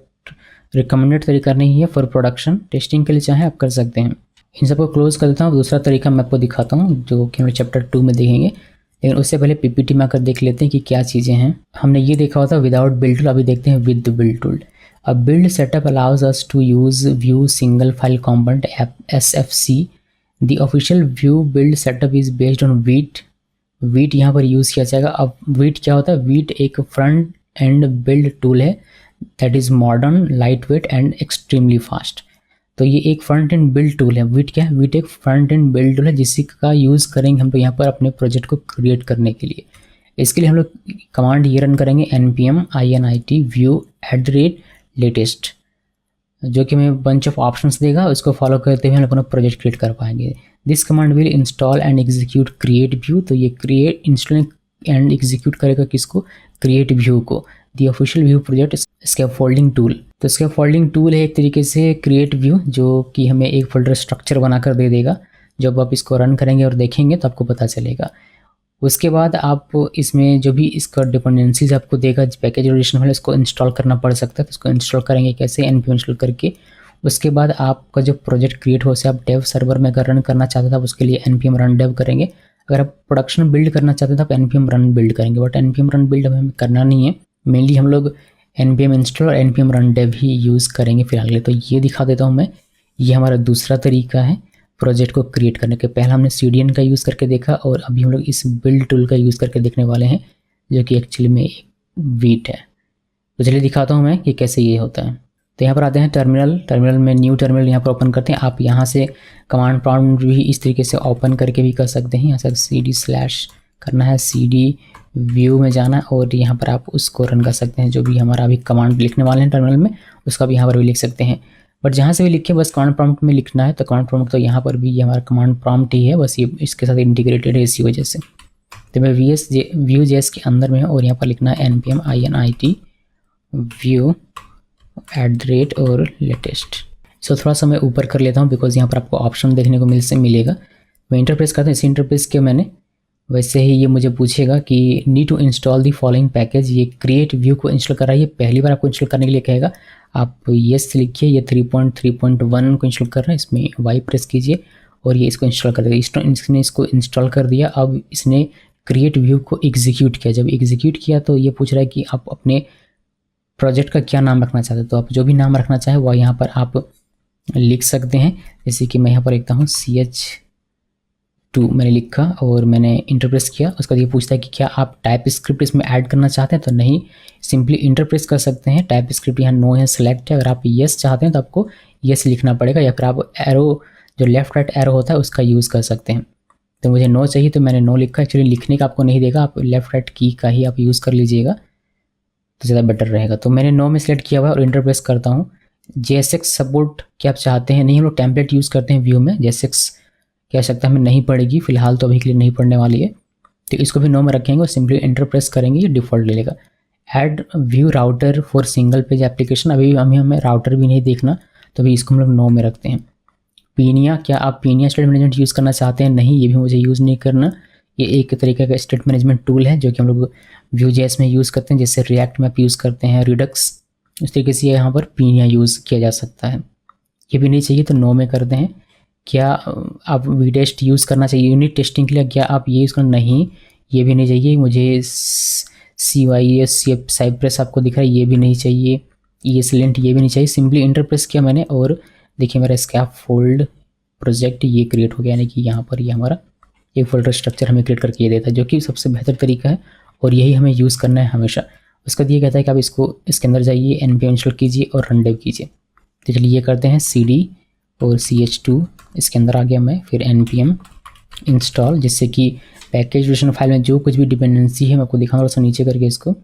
रिकमेंडेड तरीका नहीं है फॉर प्रोडक्शन। टेस्टिंग के लिए चाहें आप कर सकते हैं। इन सबको क्लोज कर देता हूँ। दूसरा तरीका मैं आपको दिखाता हूँ, जो कि हम चैप्टर 2 में देखेंगे, लेकिन उससे पहले पीपीटी में आकर देख लेते हैं कि क्या चीज़ें हैं। हमने ये देखा होता विदाउट बिल्ड टूल, अभी देखते हैं with build tool. A build setup allows us to use Vue single file component SFC. The official Vue build setup is based on Vite. Vite यहाँ पर यूज़ किया जाएगा। अब Vite क्या होता है, Vite एक फ्रंट एंड बिल्ड टूल है that is modern, light weight and extremely fast. तो ये एक फ्रंट एंड बिल्ड टूल है। Vite क्या है, Vite एक फ्रंट एंड बिल्ड टूल है जिसका यूज़ करेंगे हम लोग यहाँ पर अपने प्रोजेक्ट को क्रिएट करने के लिए। इसके लिए हम लोग कमांड ये रन करेंगे npm init vue latest, जो कि हमें बंच ऑफ ऑप्शंस देगा। उसको फॉलो करते हुए हम अपना प्रोजेक्ट क्रिएट कर पाएंगे। This command will install and execute create view. तो ये क्रिएट, इंस्टॉल एंड एग्जीक्यूट करेगा किसको, क्रिएट व्यू को। The official view project scaffolding tool. तो स्कैफोल्डिंग टूल है एक तरीके से क्रिएट व्यू, जो कि हमें एक फोल्डर स्ट्रक्चर बनाकर दे देगा। जब आप इसको रन करेंगे और देखेंगे तो आपको पता चलेगा। उसके बाद आप इसमें जो भी इसका डिपेंडेंसीज आपको देगा, पैकेज एडिशन वाला, इसको इंस्टॉल करना पड़ सकता है। तो इसको इंस्टॉल करेंगे कैसे, npm इंस्टॉल करके। उसके बाद आपका जो प्रोजेक्ट क्रिएट हो, से आप डेव सर्वर में अगर रन करना चाहते थे आप उसके लिए npm रन डेव करेंगे। अगर आप प्रोडक्शन बिल्ड करना चाहते थे आप npm रन बिल्ड करेंगे, बट npm रन बिल्ड हमें करना नहीं है। मेनली हम लोग npm इंस्टॉल और npm रन डेव ही यूज़ करेंगे फिलहाल के लिए। तो ये दिखा देता हूँ मैं, ये हमारा दूसरा तरीका है प्रोजेक्ट को क्रिएट करने के। पहले हमने CDN का यूज़ करके देखा, और अभी हम लोग इस बिल्ड टूल का यूज़ करके देखने वाले हैं, जो कि एक्चुअली में Vite है। तो चलिए दिखाता हूँ मैं कि कैसे ये होता है। तो यहाँ पर आते हैं टर्मिनल में, न्यू टर्मिनल यहाँ पर ओपन करते हैं। आप यहाँ से कमांड प्रॉम्प्ट भी इस तरीके से ओपन करके भी कर सकते हैं। यहाँ से cd/ करना है, cd व्यू में जाना है, और यहाँ पर आप उसको रन कर सकते हैं। जो भी हमारा अभी कमांड लिखने वाले हैं टर्मिनल में, उसका भी यहाँ पर भी लिख सकते हैं। बट जहाँ से भी लिखे बस कमांड प्रॉम्प्ट में लिखना है। तो कमांड प्रॉम्प्ट तो यहाँ पर भी ये हमारा कमांड प्रॉम्प्ट ही है, बस ये इसके साथ इंटीग्रेटेड है इसी वजह से। तो मैं Vue.js के अंदर में है, और यहाँ पर लिखना है npm init vue और लेटेस्ट। सो थोड़ा सा मैं ऊपर कर लेता हूँ, बिकॉज यहाँ पर आपको ऑप्शन देखने को मिलेगा। मैं इंटरप्रेस करता हूँ। इस इंटरप्रेस के मैंने वैसे ही ये मुझे पूछेगा कि need to install the following package. ये क्रिएट व्यू को इंस्टॉल कर रहा है, ये पहली बार आपको इंस्टॉल करने के लिए कहेगा। आप येस लिखिए, ये 3.3.1 को इंस्टॉल कर रहा है, इसमें वाई प्रेस कीजिए और ये इसको इंस्टॉल कर देगा। इसने इसको इंस्टॉल कर दिया। अब इसने क्रिएट व्यू को एग्जीक्यूट किया। जब एग्जीक्यूट किया तो ये पूछ रहा है कि आप अपने प्रोजेक्ट का क्या नाम रखना चाहते हो। तो आप जो भी नाम रखना चाहें वह यहाँ पर आप लिख सकते हैं। जैसे कि मैं यहाँ पर लिखता हूँ ch2 मैंने लिखा और मैंने इंटरप्रेस किया। उसका ये पूछता है कि क्या आप टाइप स्क्रिप्ट इसमें ऐड करना चाहते हैं। तो नहीं, सिंपली इंटरप्रेस कर सकते हैं। टाइप स्क्रिप्ट यहाँ नो है, सिलेक्ट है। अगर आप येस चाहते हैं तो आपको येस लिखना पड़ेगा, या फिर आप एरो जो लेफ्ट राइट एरो होता है उसका यूज़ कर सकते हैं। तो मुझे नो चाहिए तो मैंने नो लिखा। एक्चुअली लिखने का आपको नहीं देगा, आप लेफ्ट राइट की का ही आप यूज़ कर लीजिएगा तो ज़्यादा बेटर रहेगा। तो मैंने नो में सेलेक्ट किया हुआ है और इंटरप्रेस करता हूँ। JSX सपोर्ट क्या आप चाहते हैं, नहीं हम लोग टेम्पलेट यूज़ करते हैं व्यू में, JSX की आवश्यकता हमें नहीं पड़ेगी फिलहाल, तो अभी के लिए नहीं पड़ने वाली है, तो इसको भी नो में रखेंगे और सिंपली एंटर प्रेस करेंगे, ये डिफ़ॉल्ट ले लेगा। Add view router for single page application, अभी हमें राउटर भी नहीं देखना, तो अभी इसको हम लोग नो में रखते हैं। पीनिया, क्या आप पीनिया स्टेट मैनेजमेंट यूज़ करना चाहते हैं, नहीं ये भी मुझे यूज़ नहीं करना। ये एक तरीके का स्टेट मैनेजमेंट टूल है जो कि हम लोग Vue.js में यूज़ करते हैं, जैसे रिएक्ट में आप यूज़ करते हैं रिडक्स, उस तरीके से यहाँ पर पीनिया यूज़ किया जा सकता है। ये भी नहीं चाहिए तो नो में करते हैं। क्या आप वीटेस्ट यूज़ करना चाहिए यूनिट टेस्टिंग के लिए, क्या आप ये यूज़ करना, नहीं ये भी नहीं चाहिए। मुझे CYS साइप्रेस आपको दिख रहा है, ये भी नहीं चाहिए। ESLint ये भी नहीं चाहिए। सिंपली इंटर प्रेस किया मैंने और देखिए मेरा स्कैफोल्ड प्रोजेक्ट ये क्रिएट हो गया, यानी कि यहाँ पर ये हमारा एक फोल्डर स्ट्रक्चर हमें क्रिएट करके ये देता है, जो कि सबसे बेहतर तरीका है और यही हमें यूज़ करना है हमेशा। उसका दिया कहता है कि आप इसको इसके अंदर जाइए, npm इंस्टॉल कीजिए और रन डेव कीजिए। तो चलिए ये करते हैं, CD और ch2 इसके अंदर आ गया मैं, फिर npm इंस्टॉल, जिससे कि पैकेज वर्जन फाइल में जो कुछ भी डिपेंडेंसी है मैं आपको दिखाऊंगा, उसको नीचे करके इसको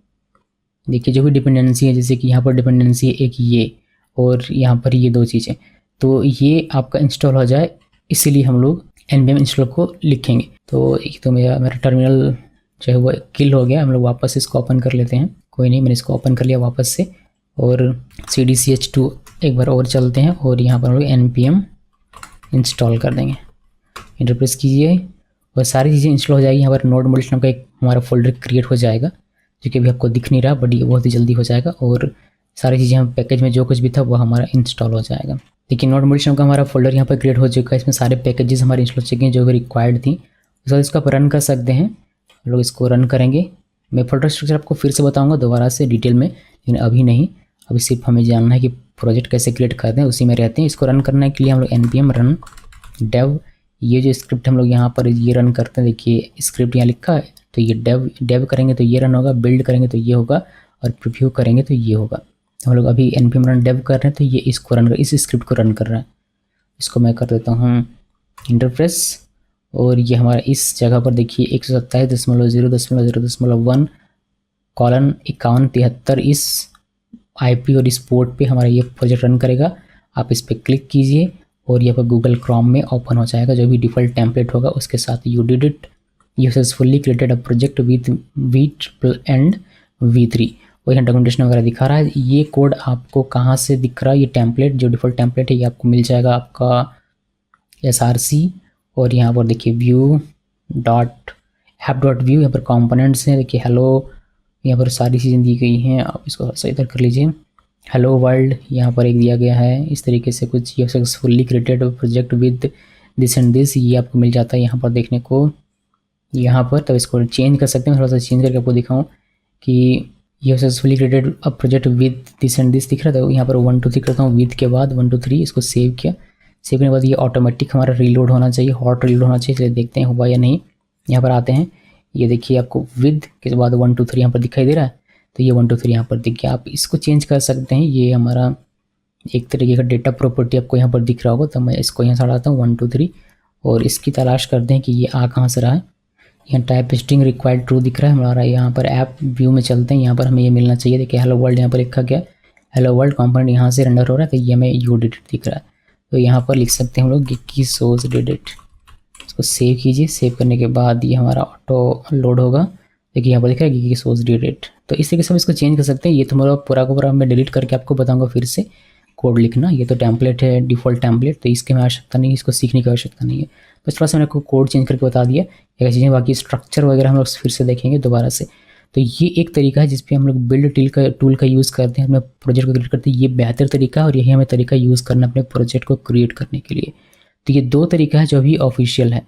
देखिए जो भी डिपेंडेंसी है, जैसे कि यहाँ पर डिपेंडेंसी है एक ये और यहाँ पर ये दो चीज़ें, तो ये आपका इंस्टॉल हो जाए इसीलिए हम लोग npm इंस्टॉल को लिखेंगे। तो एक तो मेरा टर्मिनल जो है वो किल हो गया, हम लोग वापस इसको ओपन कर लेते हैं, कोई नहीं मैंने इसको ओपन कर लिया वापस से, और cdch2 एक बार और चलते हैं और यहाँ पर हम लोग npm इंस्टॉल कर देंगे। इंटर प्रेस कीजिए और सारी चीज़ें इंस्टॉल हो जाएगी। यहाँ पर नोड मॉड्यूल्स नाम का एक हमारा फोल्डर क्रिएट हो जाएगा, जो कि अभी आपको दिख नहीं रहा, बट ये बहुत ही जल्दी हो जाएगा और सारी चीज़ें हम पैकेज में जो कुछ भी था वो हमारा इंस्टॉल हो जाएगा। देखिए नोड मॉड्यूल्स नाम का हमारा फोल्डर यहाँ पर क्रिएट हो चुका है, इसमें सारे पैकेजेस हमारे इंस्टॉल हो चुके हैं जो भी रिक्वायर्ड थी। उसके बाद इसको आप रन कर सकते हैं, हम लोग इसको रन करेंगे। मैं फोल्डर स्ट्रक्चर आपको फिर से बताऊँगा दोबारा से डिटेल में, लेकिन अभी नहीं, अभी सिर्फ हमें जानना है कि प्रोजेक्ट कैसे क्रिएट करते हैं, उसी में रहते हैं। इसको रन करने के लिए हम लोग npm run dev, ये जो स्क्रिप्ट हम लोग यहाँ पर ये रन करते हैं, देखिए स्क्रिप्ट यहाँ लिखा है, तो ये डेव करेंगे तो ये रन होगा, बिल्ड करेंगे तो ये होगा और प्रीव्यू करेंगे तो ये होगा। हम लोग अभी npm run dev कर रहे हैं तो ये इसको रन कर, इस स्क्रिप्ट को रन कर रहा है। इसको मैं कर देता हूँ इंटरप्रेस और ये हमारा इस जगह पर देखिए 127.0.1:51:5173 इस IP और इस पोर्ट पे हमारा ये प्रोजेक्ट रन करेगा। आप इस पर क्लिक कीजिए और यहाँ पर गूगल क्रोम में ओपन हो जाएगा, जो भी डिफ़ॉल्ट टेम्पलेट होगा उसके साथ you did it, you successfully created a project with and v3, और यहाँ डॉक्यूमेंटेशन वगैरह दिखा रहा है। ये कोड आपको कहाँ से दिख रहा है, ये टेम्पलेट जो डिफ़ॉल्ट टेम्पलेट है ये आपको मिल जाएगा आपका src, और यहाँ पर देखिए view.app.view, यहाँ पर कंपोनेंट्स हैं, देखिए हेलो, यहाँ पर सारी चीज़ें दी गई हैं, आप इसको सही इधर कर लीजिए। हेलो वर्ल्ड यहाँ पर एक दिया गया है, इस तरीके से कुछ ये successfully created project with this and this, ये आपको मिल जाता है यहाँ पर देखने को यहाँ पर। तो इसको चेंज कर सकते हैं, थोड़ा सा चेंज करके आपको दिखाऊँ कि ये successfully created a project with this and this दिख रहा था। यहाँ पर 1 2 3 करता हूँ, विद के बाद 1 2 3 इसको सेव किया। सेव करने के बाद ये ऑटोमेटिक हमारा रीलोड होना चाहिए, हॉट रीलोड होना चाहिए, चलिए देखते हैं हुआ या नहीं। यहाँ पर आते हैं, ये देखिए आपको विद के बाद 1 2 3 यहाँ पर दिखाई दे रहा है, तो ये 1 2 3 यहाँ पर देखिए, आप इसको चेंज कर सकते हैं। ये हमारा एक तरीके का डेटा प्रॉपर्टी आपको यहाँ पर दिख रहा होगा, तो मैं इसको यहाँ से हटाता हूँ 1 2 3 और इसकी तलाश करते हैं कि ये आ कहाँ से रहा है। यहाँ टाइप स्ट्रिंग रिक्वायर्ड ट्रू दिख रहा है हमारा, यहाँ पर ऐप व्यू में चलते हैं, यहाँ पर हमें ये मिलना चाहिए। देखिए हेलो वर्ल्ड यहाँ पर लिखा गया, हेलो वर्ल्ड कंपोनेंट यहाँ से रेंडर हो रहा है, तो ये हमें यू डिड इट दिख रहा है, तो यहाँ पर लिख सकते हैं हम लोग गिकी सोज डिड इट। इसको सेव कीजिए, सेव करने के बाद ये हमारा ऑटो लोड होगा, देखिए यहाँ पर दिख रहा है गिकी सोज डिड इट। तो इस तरीके से हम इसको चेंज कर सकते हैं। ये तो मेरा पूरा का पूरा मैं डिलीट करके आपको बताऊँगा फिर से कोड लिखना, ये तो टेम्पलेट है डिफ़ॉल्ट टेम्पलेट, तो इसके में आवश्यकता नहीं है, इसको सीखने की आवश्यकता नहीं है। तो थोड़ा सा मैंने आपको कोड चेंज करके बता दिया ये चीज़ें, बाकी स्ट्रक्चर वगैरह हम लोग फिर से देखेंगे दोबारा से। तो ये एक तरीका है जिस पे हम लोग बिल्ड टूल का यूज़ करते हैं अपने प्रोजेक्ट को क्रिएट करते हैं। ये बेहतर तरीका है और यही हमें तरीका यूज़ करना अपने प्रोजेक्ट को क्रिएट करने के लिए। तो ये दो तरीका है जो अभी ऑफिशियल है।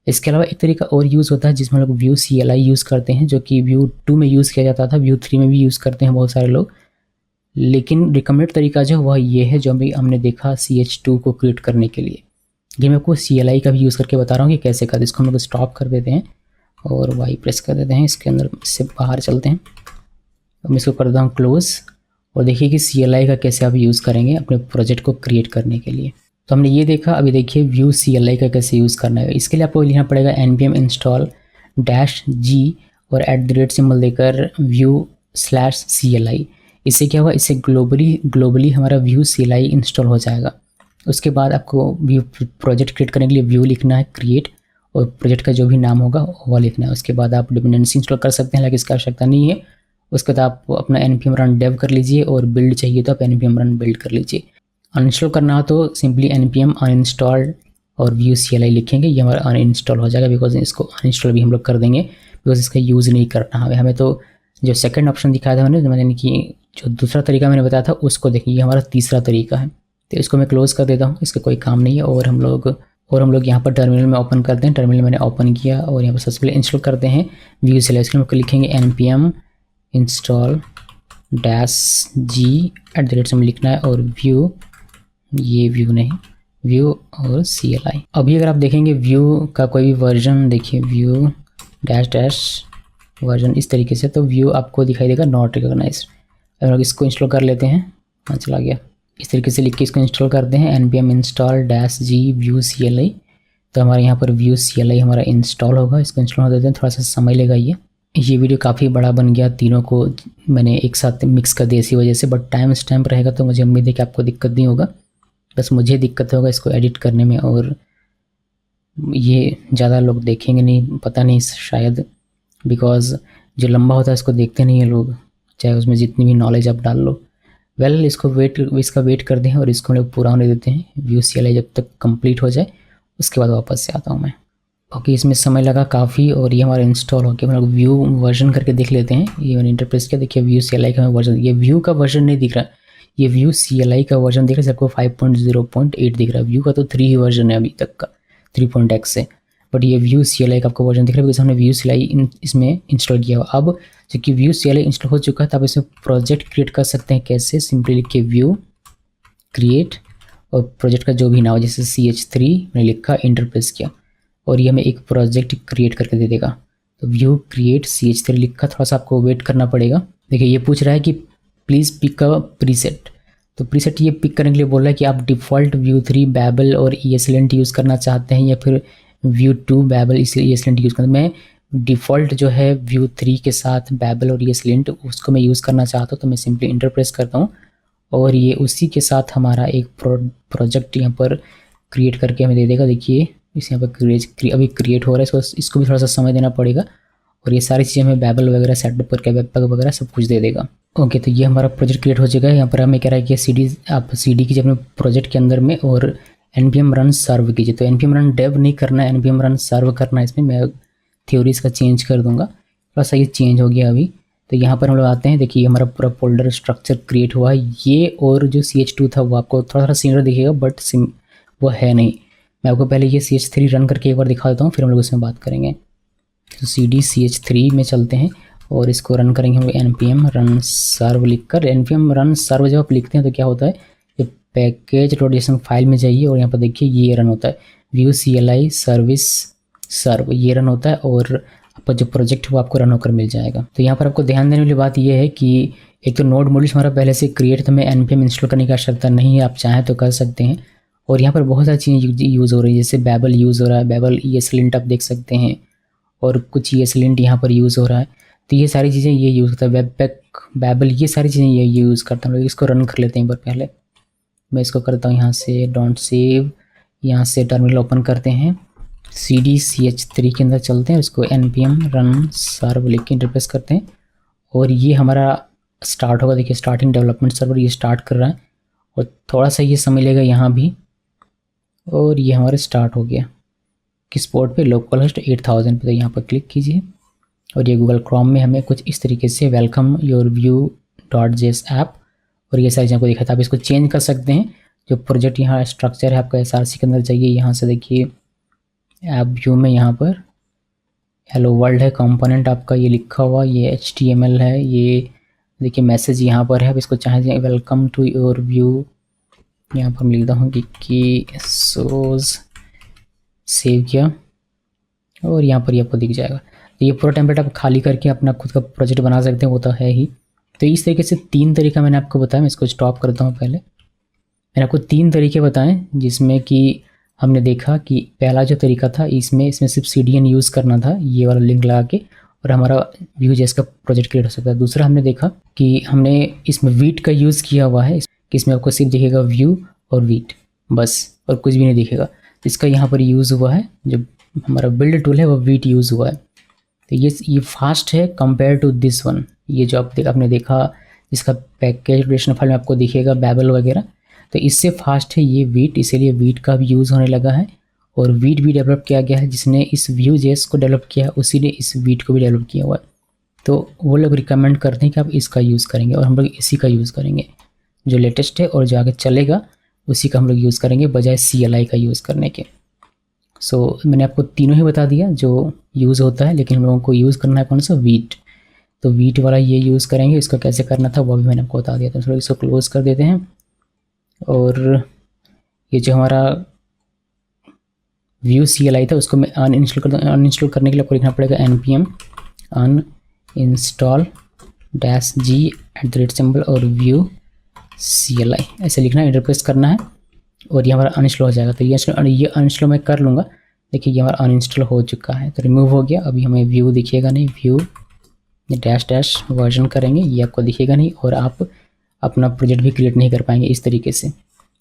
इसके अलावा एक तरीका और यूज़ होता है जिसमें हम लोग Vue CLI यूज़ करते हैं, जो कि Vue 2 में यूज़ किया जाता था, Vue 3 में भी यूज़ करते हैं बहुत सारे लोग, लेकिन रिकमेंडेड तरीका जो वह ये है जो अभी हमने देखा CH2 को क्रिएट करने के लिए। ये मैं आपको CLI का भी यूज़ करके बता रहा हूँ कि कैसे करते हैं। इसको हम लोग स्टॉप कर देते हैं और वाई प्रेस कर देते हैं, इसके अंदर से बाहर चलते हैं, मैं इसको कर देता हूँ क्लोज, और देखिए कि CLI का कैसे आप यूज़ करेंगे अपने प्रोजेक्ट को क्रिएट करने के लिए। तो हमने ये देखा, अभी देखिए Vue CLI का कैसे यूज़ करना है। इसके लिए आपको लिखना पड़ेगा npm install -g और @ सिंबल देकर Vue/CLI। इससे क्या होगा, इससे ग्लोबली हमारा व्यू CLI इंस्टॉल हो जाएगा। उसके बाद आपको व्यू प्रोजेक्ट क्रिएट करने के लिए व्यू लिखना है क्रिएट, और प्रोजेक्ट का जो भी नाम होगा वो लिखना है। उसके बाद आप डिपेंडेंसी इंस्टॉल कर सकते हैं, हालांकि इसकी आवश्यकता नहीं है। उसके बाद आप अपना npm run dev कर लीजिए, और बिल्ड चाहिए तो आप npm run build कर लीजिए। अनइंस्टॉल करना हो तो सिंपली npm uninstall और व्यू CLI लिखेंगे, ये हमारा अनइंस्टॉल हो जाएगा। बिकॉज इसको अनइंस्टॉल भी हम लोग कर देंगे, बिकॉज इसका यूज़ नहीं करना हमें। तो जो सेकंड ऑप्शन दिखाया था मैंने, यानी कि जो दूसरा तरीका मैंने बताया था उसको देखिए, ये हमारा तीसरा तरीका है। तो इसको मैं क्लोज़ कर देता हूँ, इसका कोई काम नहीं है। और हम लोग यहाँ पर टर्मिनल में ओपन करते हैं। टर्मिनल मैंने ओपन किया और यहाँ पर सबसे पहले इंस्टॉल करते हैं व्यू CLI। इसके लिए लिखेंगे npm install -g से लिखना है, और व्यू, ये व्यू नहीं, व्यू और CLI। अभी अगर आप देखेंगे व्यू का कोई भी वर्जन, देखिए व्यू -- वर्जन इस तरीके से, तो व्यू आपको दिखाई देगा नॉट रिकॉग्नाइज्ड। अगर इसको इंस्टॉल कर लेते हैं, हाँ चला गया, इस तरीके से लिख के इसको इंस्टॉल करते हैं npm install -g view CLI। तो हमारे यहाँ पर व्यू CLI हमारा इंस्टॉल होगा। इसको इंस्टॉल हो देते हैं, थोड़ा सा समय लेगा। ये वीडियो काफ़ी बड़ा बन गया, तीनों को मैंने एक साथ मिक्स कर दिया इसी वजह से, बट टाइम स्टैम्प रहेगा तो मुझे उम्मीद है कि आपको दिक्कत नहीं होगा। बस मुझे दिक्कत होगा इसको एडिट करने में, और ये ज़्यादा लोग देखेंगे नहीं, पता नहीं शायद, बिकॉज जो लंबा होता है इसको देखते नहीं है लोग, चाहे उसमें जितनी भी नॉलेज आप डाल लो। इसका वेट करते हैं और इसको हम लोग पूरा होने देते हैं। व्यू CLI जब तक कंप्लीट हो जाए उसके बाद वापस से आता हूँ मैं। ओके, इसमें समय लगा काफ़ी, और ये हमारा इंस्टॉल हो गया। हम लोग व्यू वर्जन करके देख लेते हैं। ये मैंने इंटरप्रेस किया, देखिए व्यू CLI का वर्जन, ये व्यू का वर्जन नहीं दिख रहा, ये व्यू CLI का वर्जन दिख रहा है। सबको 5.0.8 दिख रहा है। व्यू का तो 3 ही वर्जन है अभी तक का, 3.x से, बट ये व्यू CLI का आपको वर्जन दिख रहा है बिकॉज हमने व्यू CLI इसमें इंस्टॉल किया हुआ। अब चूँकि व्यू CLI इंस्टॉल हो चुका है तो आप इसमें प्रोजेक्ट क्रिएट कर सकते हैं। कैसे? सिंपली लिख के व्यू क्रिएट और प्रोजेक्ट का जो भी नाम हो, जैसे CH3 मैंने लिखा, इंटर प्रेस किया, और ये हमें एक प्रोजेक्ट क्रिएट करके दे देगा। तो व्यू क्रिएट CH3 लिखा, थोड़ा सा आपको वेट करना पड़ेगा। देखिए ये पूछ रहा है कि प्लीज़ पिक अ प्रीसेट। तो प्रीसेट ये पिक करने के लिए बोल रहा है कि आप डिफ़ॉल्ट व्यू 3 बैबल और ESLint यूज़ करना चाहते हैं या फिर व्यू 2 बैबल इसलिए ESLint यूज़ करना। मैं डिफ़ॉल्ट जो है व्यू 3 के साथ बैबल और ESLint उसको मैं यूज़ करना चाहता हूँ, तो मैं सिंपली इंटर प्रेस करता हूँ और ये उसी के साथ हमारा एक प्रोजेक्ट यहाँ पर क्रिएट करके हमें दे देगा। देखिए इस यहाँ पर अभी क्रिएट हो रहा है, इसको भी थोड़ा सा समय देना पड़ेगा, और ये सारी चीज़ें हमें बैबल वगैरह सेटअप करके वेबपैक वगैरह सब कुछ दे देगा। ओके, तो ये हमारा प्रोजेक्ट क्रिएट हो चुका है। यहाँ पर हमें कह रहा है कि आप CD कीजिए अपने प्रोजेक्ट के अंदर में और npm run सर्व कीजिए। तो npm run dev नहीं करना है, npm run सर्व करना है। इसमें मैं थ्योरी इसका चेंज कर दूंगा, थोड़ा सा ये चेंज हो गया अभी। तो यहाँ पर हम लोग आते हैं, देखिए हमारा पूरा फोल्डर स्ट्रक्चर क्रिएट हुआ है। ये और जो CH2 था वो आपको थोड़ा सा सिमिलर दिखेगा, बट वो है नहीं। मैं आपको पहले ये CH3 रन करके एक बार दिखा देता हूँ, फिर हम लोग इसमें बात करेंगे। तो CD CH3 में चलते हैं और इसको रन करेंगे हम npm run सर्व लिख कर। npm run सर्व जब आप लिखते हैं तो क्या होता है, ये पैकेज .json फाइल में जाइए और यहाँ पर देखिए ये रन होता है व्यू CLI सर्विस सर्व, ये रन होता है और आपका जो प्रोजेक्ट वो आपको रन होकर मिल जाएगा। तो यहाँ पर आपको ध्यान देने वाली बात ये है कि एक तो नोड मॉड्यूल्स हमारा पहले से क्रिएट, तो हमें npm इंस्टॉल करने की आवश्यकता नहीं है, आप चाहें तो कर सकते हैं। और यहाँ पर बहुत सारी चीज़ें यूज़ हो रही है, जैसे बैबल यूज़ हो रहा है, बैबल ESLint आप देख सकते हैं, और कुछ ESLint यहाँ पर यूज़ हो रहा है। तो ये सारी चीज़ें ये यूज़ करता है, वेबपैक, बैबल, ये सारी चीज़ें ये यूज़ करता हूँ। इसको रन कर लेते हैं एक बार पहले। मैं इसको करता हूँ यहाँ से डोंट सेव, यहाँ से टर्मिनल ओपन करते हैं, CD CH3 के अंदर चलते हैं, इसको npm run सर्व लिख के इंटरप्रेस करते हैं और ये हमारा स्टार्ट होगा। देखिए स्टार्टिंग डेवलपमेंट सर्वर ये स्टार्ट कर रहा है और थोड़ा सा ये समय लेगा यहाँ भी, और ये हमारा स्टार्ट हो गया। किस पोर्ट पे? लोकल होस्ट 8000 पे। तो यहाँ पर क्लिक कीजिए और ये गूगल क्रोम में हमें कुछ इस तरीके से welcome your view .js app और ये सारी चीज़ों को दिखाता है। आप इसको चेंज कर सकते हैं। जो प्रोजेक्ट यहाँ स्ट्रक्चर है आपका SRC के अंदर जाइए, यहाँ से देखिए ऐप व्यू में यहाँ पर हेलो वर्ल्ड है, कंपोनेंट आपका ये लिखा हुआ, ये HTML है, ये देखिए मैसेज यहाँ पर है। आप इसको चाहे वेलकम टू योर व्यू, यहाँ पर मैं लिखता हूँ कि सोज, सेव किया और यहाँ पर ये आपको दिख जाएगा। तो ये पूरा टेम्पलेट आप खाली करके अपना खुद का प्रोजेक्ट बना सकते हैं, वो तो है ही। तो इस तरीके से 3 तरीका मैंने आपको बताया। मैं इसको स्टॉप करता हूँ। पहले मैंने आपको 3 तरीके बताएं, जिसमें कि हमने देखा कि पहला जो तरीका था इसमें सिर्फ CDN यूज़ करना था, ये वाला लिंक लगा के, और हमारा Vue.js का प्रोजेक्ट क्रिएट हो सकता है। दूसरा हमने देखा कि हमने इसमें वीट का यूज़ किया हुआ है कि इसमें आपको सिर्फ दिखेगा व्यू और वीट बस, और कुछ भी नहीं दिखेगा। तो इसका यहाँ पर यूज़ हुआ है, जो हमारा बिल्ड टूल है वो वीट यूज़ हुआ है। तो ये फास्ट है कंपेयर टू दिस वन। ये जो आपने देखा इसका पैकेज फाइल में आपको दिखेगा बैबल वगैरह, तो इससे फास्ट है ये वीट, इसीलिए वीट का भी यूज़ होने लगा है। और वीट भी डेवलप किया गया है, जिसने इस Vue.js को डेवलप किया है उसी ने इस वीट को भी डेवलप किया हुआ है। तो वो लोग रिकमेंड करते हैं कि आप इसका यूज़ करेंगे, और हम लोग इसी का यूज़ करेंगे जो लेटेस्ट है और जो आगे चलेगा उसी का हम लोग यूज़ करेंगे बजाय CLI का यूज़ करने के। सो मैंने आपको तीनों ही बता दिया जो यूज़ होता है, लेकिन हम लोगों को यूज़ करना है कौन सा, वीट। तो वीट वाला ये यूज़ करेंगे, इसका कैसे करना था वो भी मैंने आपको बता दिया था। तो इसको क्लोज़ कर देते हैं, और ये जो हमारा Vue CLI था उसको मैं अनइंस्टॉल कर दूँ। अनइंस्टॉल करने के लिए आपको लिखना पड़ेगा npm uninstall -g और Vue CLI ऐसे लिखना है, इंटरप्रेस करना है, और ये हमारा अनइंस्टॉल हो जाएगा। तो ये अनइंस्टॉल मैं कर लूँगा। देखिए ये हमारा अनइंस्टॉल हो चुका है, तो रिमूव हो गया। अभी हमें व्यू दिखिएगा नहीं, व्यू डैश वर्जन करेंगे, ये आपको दिखेगा नहीं, और आप अपना प्रोजेक्ट भी क्रिएट नहीं कर पाएंगे इस तरीके से।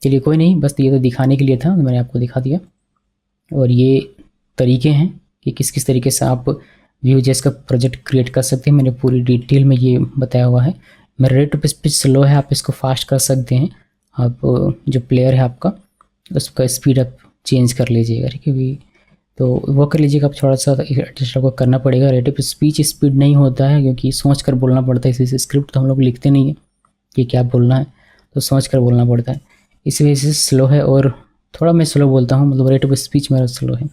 चलिए कोई नहीं, बस ये तो दिखाने के लिए था, मैंने आपको दिखा दिया। और ये तरीके हैं कि किस किस तरीके से आप Vue.js का प्रोजेक्ट क्रिएट कर सकते हैं, मैंने पूरी डिटेल में ये बताया हुआ है। मेरा रेट ऑफ स्पीच स्लो है, आप इसको फास्ट कर सकते हैं। आप जो प्लेयर है आपका उसका स्पीड आप चेंज कर लीजिएगा, ठीक है। तो वो कर लीजिएगा, आप थोड़ा सा एडजस्ट आपको करना पड़ेगा। रेट ऑफ स्पीच स्पीड नहीं होता है क्योंकि सोच कर बोलना पड़ता है, इसी स्क्रिप्ट तो हम लोग लिखते नहीं है कि क्या बोलना है, तो सोच कर बोलना पड़ता है, इस वजह से स्लो है। और थोड़ा मैं स्लो बोलता हूँ, मतलब रेट ऑफ स्पीच मेरा स्लो है।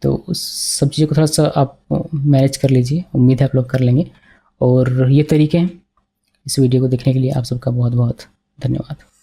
तो उस सब चीज़ों को थोड़ा सा आप मैनेज कर लीजिए, उम्मीद है आप लोग कर लेंगे। और ये तरीके हैं। इस वीडियो को देखने के लिए आप सबका बहुत बहुत धन्यवाद।